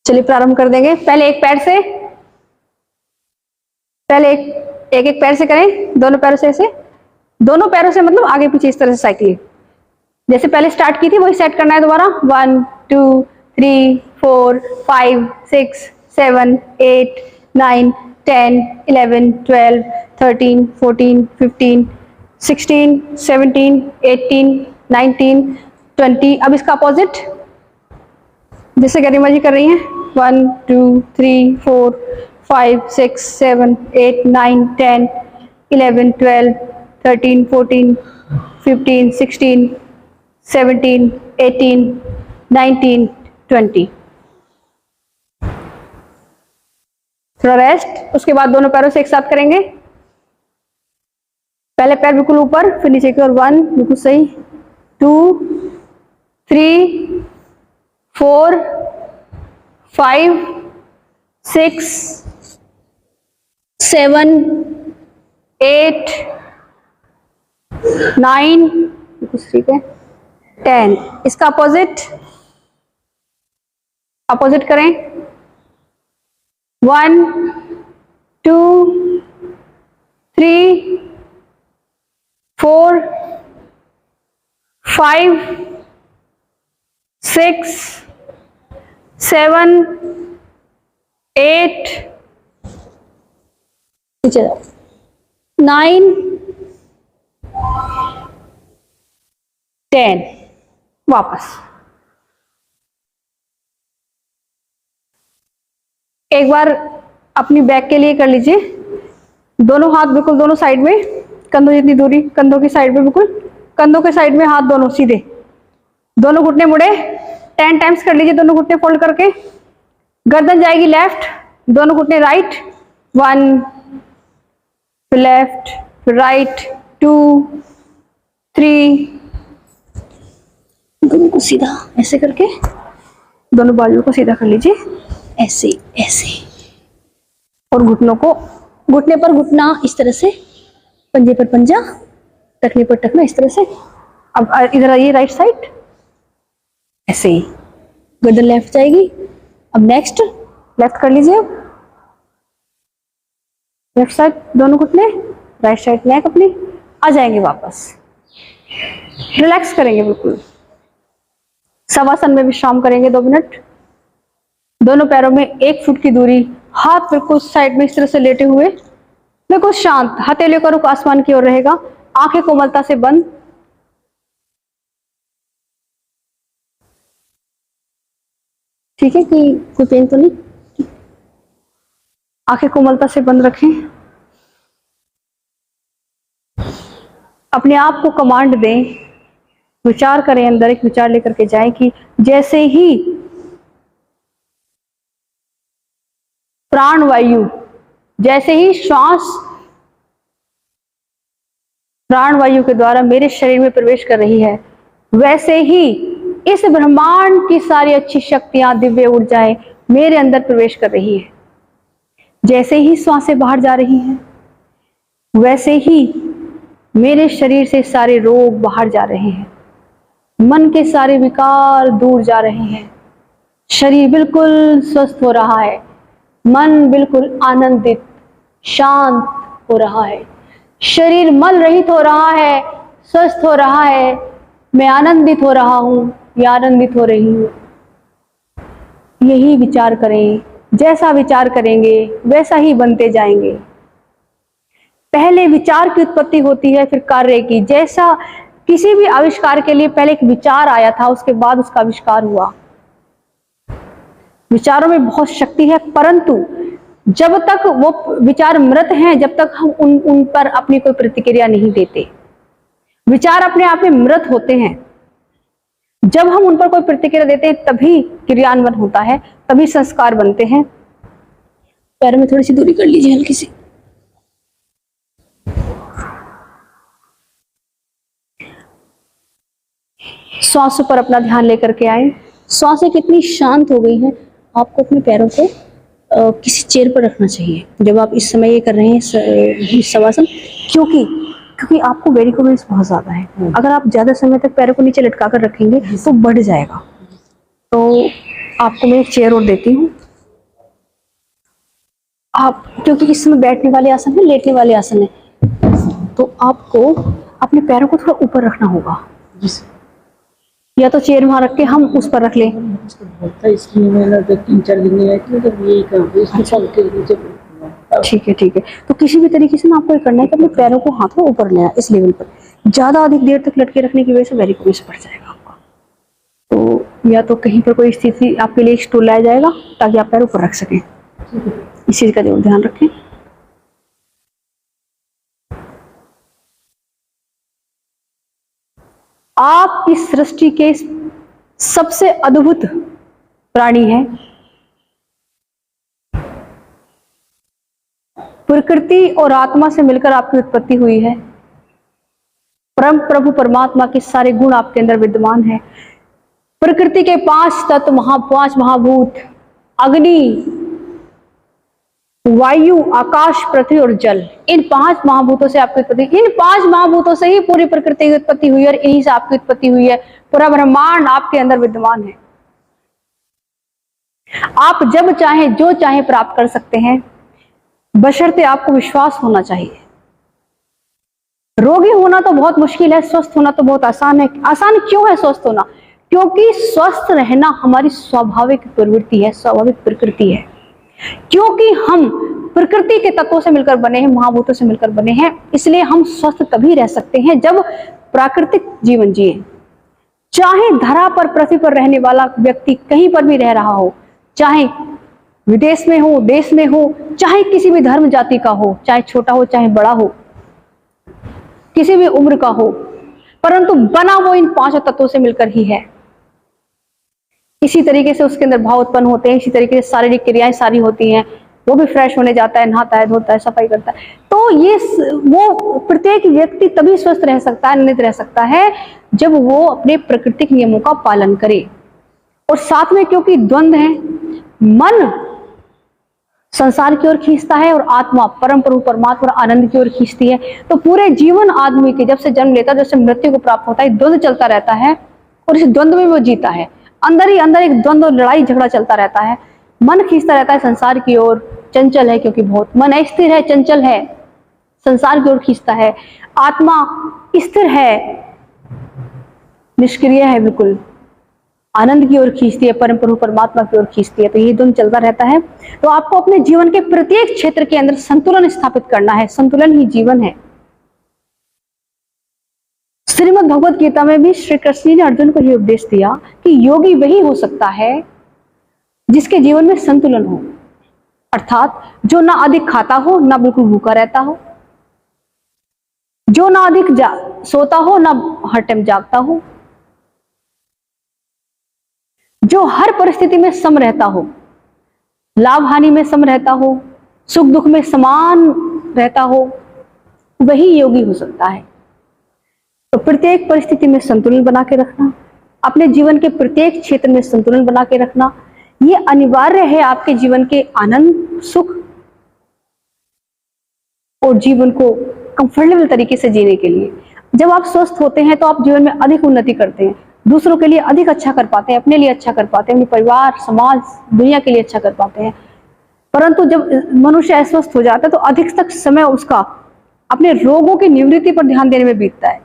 चलिए प्रारंभ कर देंगे। पहले एक पैर से, पहले एक एक पैर से करें, दोनों पैरों से ऐसे, दोनों पैरों से मतलब आगे पीछे इस तरह से साइकिलिंग जैसे पहले स्टार्ट की थी वही सेट करना है दोबारा। 1 2 3 4 5 6 7 8 9 10 11 12 13 14 15 16 17 18 19 20। अब इसका अपोजिट जैसे गरिमा जी कर रही हैं, 1 2 3 4 5 6 7 8 9 10 11 12 13 14 15 16 17 18 19 20। थोड़ा रेस्ट, उसके बाद दोनों पैरों से एक साथ करेंगे। पहले पैर बिल्कुल ऊपर, फिर नीचे की ओर, 1 बिल्कुल सही, 2 3 4 5 6 7 8 9 ठीक है 10। इसका अपोजिट करें, 1 2 3 4 5 6 7 8 9 10। वापस एक बार अपनी बैक के लिए कर लीजिए। दोनों हाथ बिल्कुल दोनों साइड में, कंधों जितनी दूरी, कंधों की साइड में, बिल्कुल कंधों के साइड में हाथ दोनों सीधे, दोनों घुटने मुड़े, 10 टाइम्स कर लीजिए दोनों घुटने फोल्ड करके। गर्दन जाएगी लेफ्ट, दोनों घुटने राइट, 1 फिर लेफ्ट फिर राइट, 2 3, दोनों को सीधा ऐसे करके दोनों बाजुओं को सीधा कर लीजिए, ऐसे ऐसे, और घुटनों को, घुटने पर घुटना इस तरह से, पंजे पर पंजा, टखने पर टखना इस तरह से। अब इधर आइए राइट साइड, ऐसे ही गर्दन लेफ्ट जाएगी। अब नेक्स्ट लेफ्ट कर लीजिए, लेफ्ट साइड दोनों घुटने, राइट साइड नेक अपनी, आ जाएंगे वापस, रिलैक्स करेंगे बिल्कुल। शवासन में विश्राम करेंगे 2 मिनट। दोनों पैरों में 1 फुट की दूरी, हाथ बिल्कुल साइड में इस तरह से लेटे हुए, बिल्कुल शांत, हथेलियों का रुख आसमान की ओर रहेगा, आंखें कोमलता से बंद। ठीक है कि कोई पेन तो नहीं, आंखें कोमलता से बंद रखें। अपने आप को कमांड दें, विचार करें, अंदर एक विचार लेकर के जाएं कि जैसे ही प्राण वायु, जैसे ही श्वास प्राण वायु के द्वारा मेरे शरीर में प्रवेश कर रही है, वैसे ही इस ब्रह्मांड की सारी अच्छी शक्तियां, दिव्य ऊर्जाएं मेरे अंदर प्रवेश कर रही है। जैसे ही श्वासें बाहर जा रही हैं, वैसे ही मेरे शरीर से सारे रोग बाहर जा रहे हैं, मन के सारे विकार दूर जा रहे हैं, शरीर बिल्कुल स्वस्थ हो रहा है, मन बिल्कुल आनंदित शांत हो रहा है, शरीर मल रहित हो रहा है, स्वस्थ हो रहा है, मैं आनंदित हो रहा हूं या आनंदित हो रही हूं। यही विचार करें, जैसा विचार करेंगे वैसा ही बनते जाएंगे। पहले विचार की उत्पत्ति होती है, फिर कार्य की। जैसा किसी भी आविष्कार के लिए पहले एक विचार आया था, उसके बाद उसका आविष्कार हुआ। विचारों में बहुत शक्ति है, परंतु जब तक वो विचार मृत हैं, जब तक हम उन पर अपनी कोई प्रतिक्रिया नहीं देते। विचार अपने आप में मृत होते हैं, जब हम उन पर कोई प्रतिक्रिया देते हैं तभी क्रियान्वयन होता है, तभी संस्कार बनते हैं। पैर में थोड़ी सी दूरी कर लीजिए, हल्की सी। श्वास पर अपना ध्यान लेकर के आए। श्वासें कितनी शांत हो गई हैं। आपको अपने पैरों को किसी चेयर पर रखना चाहिए जब आप इस समय ये कर रहे हैं शवासन, क्योंकि आपको वेरिकोवेल्स बहुत ज्यादा है। अगर आप ज्यादा समय तक पैरों को नीचे लटका कर रखेंगे तो बढ़ जाएगा। तो आपको मैं एक चेयर और देती हूँ। आप, क्योंकि इसमें बैठने वाले आसन है, लेटने वाले आसन है, तो आपको अपने पैरों को थोड़ा ऊपर रखना होगा। या तो चेयर वहां रख के हम उस पर रख लें। ठीक है, ठीक है। तो किसी भी तरीके से ना आपको ये करना है कि अपने पैरों को हाथ में ऊपर लेना, इस लेवल पर। ज्यादा अधिक देर तक लटके रखने की वजह से वेरिकोस बढ़ जाएगा आपका। तो या तो कहीं पर कोई स्थिति आपके लिए स्टूल लाया जाएगा ताकि आप पैर ऊपर रख सकें। इस चीज का जरूर ध्यान रखें। आप इस सृष्टि के सबसे अद्भुत प्राणी हैं। प्रकृति और आत्मा से मिलकर आपकी उत्पत्ति हुई है। परम प्रभु परमात्मा के सारे गुण आपके अंदर विद्यमान है। प्रकृति के 5 तत्व, 5 महाभूत, अग्नि, वायु, आकाश, पृथ्वी और जल, इन 5 महाभूतों से आपकी उत्पत्ति, इन 5 महाभूतों से ही पूरी प्रकृति की उत्पत्ति हुई है और इन्हीं से आपकी उत्पत्ति हुई है। पूरा ब्रह्मांड आपके अंदर विद्यमान है। आप जब चाहें जो चाहें प्राप्त कर सकते हैं, बशर्ते आपको विश्वास होना चाहिए। रोगी होना तो बहुत मुश्किल है, स्वस्थ होना तो बहुत आसान है। आसान क्यों है स्वस्थ होना? क्योंकि स्वस्थ रहना हमारी स्वाभाविक प्रवृत्ति है, स्वाभाविक प्रकृति है। क्योंकि हम प्रकृति के तत्वों से मिलकर बने हैं, महाभूतों से मिलकर बने हैं, इसलिए हम स्वस्थ तभी रह सकते हैं जब प्राकृतिक जीवन जिए। चाहे धरा पर, पृथ्वी पर रहने वाला व्यक्ति कहीं पर भी रह रहा हो, चाहे विदेश में हो, देश में हो, चाहे किसी भी धर्म जाति का हो, चाहे छोटा हो चाहे बड़ा हो, किसी भी उम्र का हो, परंतु बना वो इन 5 तत्वों से मिलकर ही है। इसी तरीके से उसके अंदर भाव उत्पन्न होते हैं, इसी तरीके से शारीरिक क्रियाएं सारी होती हैं। वो भी फ्रेश होने जाता है, नहाता है, धोता है, सफाई करता है। तो ये वो प्रत्येक व्यक्ति तभी स्वस्थ रह सकता है, आनंदित रह सकता है, जब वो अपने प्राकृतिक नियमों का पालन करे। और साथ में क्योंकि द्वंद्व है, मन संसार की ओर खींचता है और आत्मा परम प्रभु परमात्मा और आनंद की ओर खींचती है। तो पूरे जीवन आदमी के जब से जन्म लेता है, जब से मृत्यु को प्राप्त होता है, द्वंद्व चलता रहता है और इस द्वंद्व में वो जीता है। अंदर ही अंदर एक द्वंद्व, लड़ाई झगड़ा चलता रहता है। मन खींचता रहता है संसार की ओर, चंचल है क्योंकि बहुत मन स्थिर है, चंचल है, संसार की ओर खींचता है। आत्मा स्थिर है, निष्क्रिय है, बिल्कुल आनंद की ओर खींचती है, परम प्रभु परमात्मा की ओर खींचती है। तो ये दोनों चलता रहता है। तो आपको अपने जीवन के प्रत्येक क्षेत्र के अंदर संतुलन स्थापित करना है। संतुलन ही जीवन है। श्रीमद् भगवद गीता में भी श्री कृष्ण ने अर्जुन को यह उपदेश दिया कि योगी वही हो सकता है जिसके जीवन में संतुलन हो, अर्थात जो ना अधिक खाता हो, ना बिल्कुल भूखा रहता हो, जो ना अधिक सोता हो, ना हर टाइम जागता हो, जो हर परिस्थिति में सम रहता हो, लाभ हानि में सम रहता हो, सुख दुख में समान रहता हो, वही योगी हो सकता है। तो प्रत्येक परिस्थिति में संतुलन बना के रखना, अपने जीवन के प्रत्येक क्षेत्र में संतुलन बना के रखना, ये अनिवार्य है आपके जीवन के आनंद, सुख और जीवन को कंफर्टेबल तरीके से जीने के लिए। जब आप स्वस्थ होते हैं तो आप जीवन में अधिक उन्नति करते हैं, दूसरों के लिए अधिक अच्छा कर पाते हैं, अपने लिए अच्छा कर पाते हैं, अपने परिवार, समाज, दुनिया के लिए अच्छा कर पाते हैं। परंतु जब मनुष्य अस्वस्थ हो जाता है तो अधिक तक समय उसका अपने रोगों की निवृत्ति पर ध्यान देने में बीतता है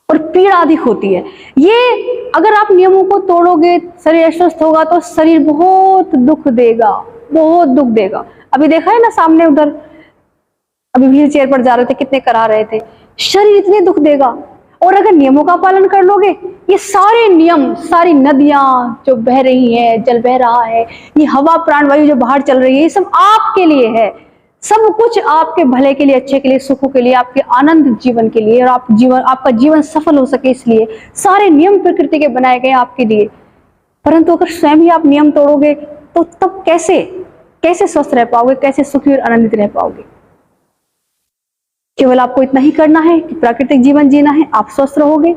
और पीड़ा अधिक होती है। ये अगर आप नियमों को तोड़ोगे, शरीर अस्वस्थ होगा तो शरीर बहुत दुख देगा, बहुत दुख देगा। अभी देखा है ना सामने उधर, अभी व्हील चेयर पर जा रहे थे, कितने करा रहे थे, शरीर इतने दुख देगा। और अगर नियमों का पालन कर लोगे, ये सारे नियम, सारी नदियां जो बह रही है, जल बह रहा है, ये हवा प्राणवायु जो बाहर चल रही है, ये सब आपके लिए है। सब कुछ आपके भले के लिए, अच्छे के लिए, सुखों के लिए, आपके आनंद जीवन के लिए, और आपका जीवन सफल हो सके, इसलिए सारे नियम प्रकृति के बनाए गए आपके लिए। परंतु अगर स्वयं ही आप नियम तोड़ोगे तो तब कैसे स्वस्थ रह पाओगे, कैसे सुखी और आनंदित रह पाओगे? केवल आपको इतना ही करना है कि प्राकृतिक जीवन जीना है, आप स्वस्थ रहोगे,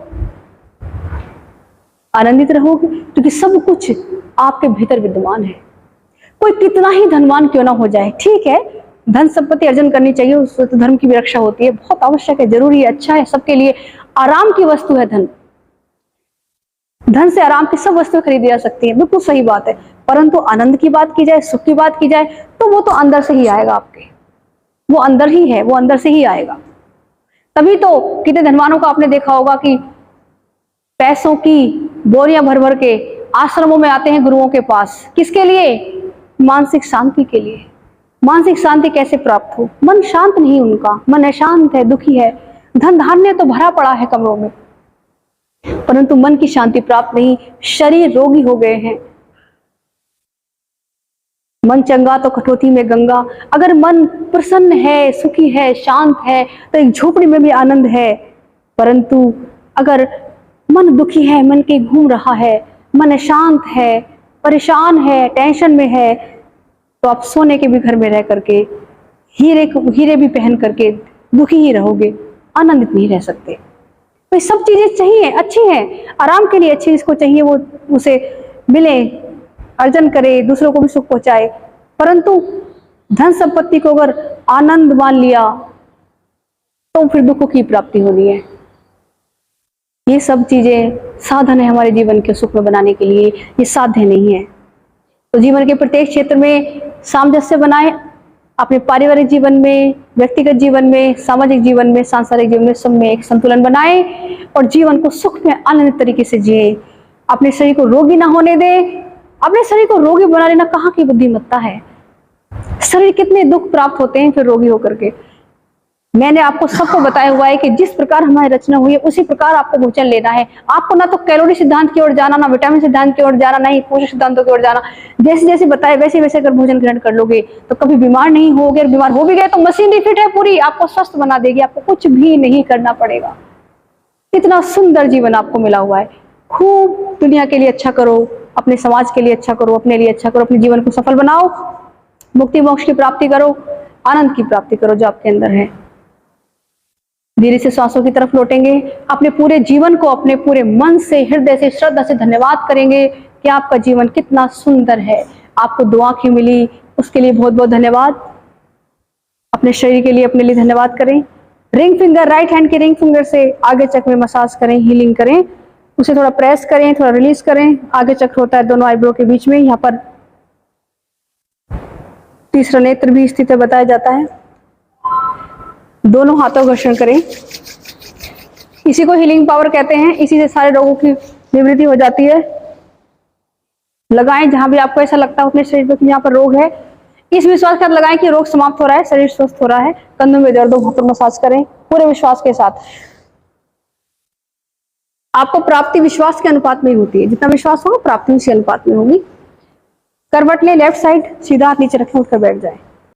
आनंदित रहोगे, क्योंकि सब कुछ आपके भीतर विद्यमान है। कोई कितना ही धनवान क्यों ना हो जाए, ठीक है, धन संपत्ति अर्जन करनी चाहिए, उससे तो धर्म की भी रक्षा होती है, बहुत आवश्यक है, जरूरी है, अच्छा है, सबके लिए आराम की वस्तु है धन। धन से आराम की सब वस्तुएं खरीदी जा सकती हैं, बिल्कुल सही बात है, परंतु आनंद की बात की जाए, सुख की बात की जाए, तो वो तो अंदर से ही आएगा आपके, वो अंदर ही है, वो अंदर से ही आएगा। तभी तो कितने धनवानों को आपने देखा होगा कि पैसों की बोरियां भर भर के आश्रमों में आते हैं गुरुओं के पास, किसके लिए? मानसिक शांति के लिए। मानसिक शांति कैसे प्राप्त हो? मन शांत नहीं, उनका मन अशांत है, दुखी है, धन धान्य तो भरा पड़ा है कमरों में, परंतु मन की शांति प्राप्त नहीं, शरीर रोगी हो गए हैं। मन चंगा तो कटौती में गंगा। अगर मन प्रसन्न है, सुखी है, शांत है, तो एक झोपड़ी में भी आनंद है, परंतु अगर मन दुखी है, मन के घूम रहा है, मन शांत है, परेशान है, टेंशन में है, तो आप सोने के भी घर में रह करके, हीरे भी पहन करके दुखी ही रहोगे, आनंदित नहीं रह सकते। तो ये सब चीजें चाहिए, अच्छी हैं, आराम के लिए अच्छी, जिसको चाहिए वो उसे मिले, अर्जन करे, दूसरों को भी सुख पहुंचाए, परंतु धन संपत्ति को अगर आनंद मान लिया तो फिर दुखों की प्राप्ति होनी है। ये सब चीजें साधन है हमारे जीवन के सुख में बनाने के लिए, ये साध्य नहीं है। तो जीवन के प्रत्येक क्षेत्र में सामंजस्य बनाए, अपने पारिवारिक जीवन में, व्यक्तिगत जीवन में, सामाजिक जीवन में, सांसारिक जीवन में, सब में एक संतुलन बनाए और जीवन को सुख में आनंदित तरीके से जिए। अपने शरीर को रोगी ना होने दे। अपने शरीर को रोगी बना लेना कहाँ की बुद्धिमत्ता है? शरीर कितने दुख प्राप्त होते हैं फिर रोगी होकर के। मैंने आपको सबको बताया हुआ है कि जिस प्रकार हमारी रचना हुई है उसी प्रकार आपको भोजन लेना है। आपको ना तो कैलोरी सिद्धांत की ओर जाना, ना विटामिन सिद्धांत की ओर जाना, ना ही पोषक सिद्धांतों की ओर जाना। जैसे जैसे बताए वैसे वैसे अगर भोजन ग्रहण कर लोगे तो कभी बीमार नहीं होगे, और बीमार हो भी गए तो मशीनरी फिट है पूरी, आपको स्वस्थ बना देगी, आपको कुछ भी नहीं करना पड़ेगा। इतना सुंदर जीवन आपको मिला हुआ है। खूब दुनिया के लिए अच्छा करो, अपने समाज के लिए अच्छा करो, अपने लिए अच्छा करो, अपने जीवन को सफल बनाओ, मुक्ति मोक्ष की प्राप्ति करो, आनंद की प्राप्ति करो जो आपके अंदर है। धीरे से सांसों की तरफ लौटेंगे। अपने पूरे जीवन को अपने पूरे मन से, हृदय से, श्रद्धा से धन्यवाद करेंगे कि आपका जीवन कितना सुंदर है। आपको दुआ आंखें मिली, उसके लिए बहुत बहुत धन्यवाद। अपने शरीर के लिए, अपने लिए धन्यवाद करें। रिंग फिंगर, राइट हैंड के रिंग फिंगर से आगे चक्र में मसाज करें, हीलिंग करें, उसे थोड़ा प्रेस करें, थोड़ा रिलीज करें। आगे चक्र होता है दोनों आईब्रो के बीच में, यहाँ पर तीसरा नेत्र भी स्थित है बताया जाता है। दोनों हाथों घर्षण करें, इसी को हीलिंग पावर कहते हैं। इसी से सारे रोगों की निवृत्ति हो जाती है। लगाएं जहां भी आपको ऐसा लगता है अपने शरीर पर कि यहाँ पर रोग है, इस विश्वास के साथ लगाएं कि रोग समाप्त हो रहा है, शरीर स्वस्थ हो रहा है। कंधों में दर्द हो वहां पर मसाज करें पूरे विश्वास के साथ। आपको प्राप्ति विश्वास के अनुपात में ही होती है, जितना विश्वास होगा प्राप्ति उसी अनुपात में होगी। करवट ले, लेफ्ट साइड, सीधा हाथ नीचे रखें, उठकर बैठ जाए।